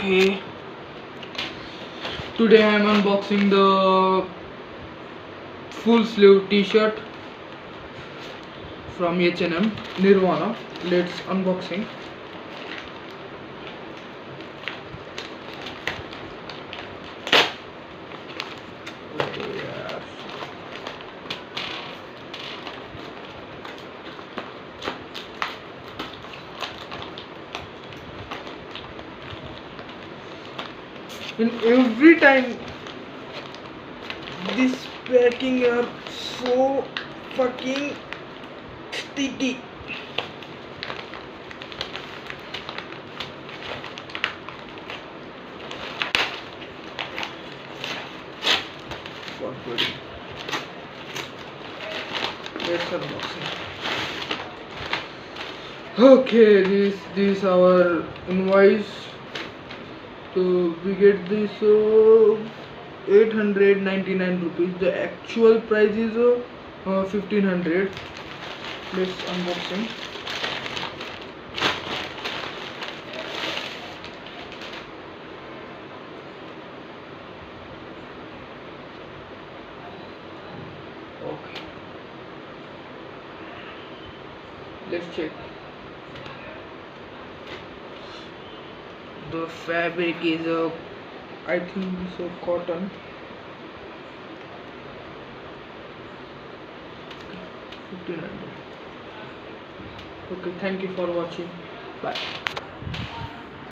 Okay, today I am unboxing the full sleeve t-shirt from H&M Nirvana. Let's unboxing. Yes. And every time this packing are so fucking sticky. What good? Let's unboxing. Okay, this our invoice. So we get this 899 rupees. The actual price is 1500. Let's unboxing. Okay, let's check. The fabric is I think it's a cotton. 1500. Okay, thank you for watching. Bye.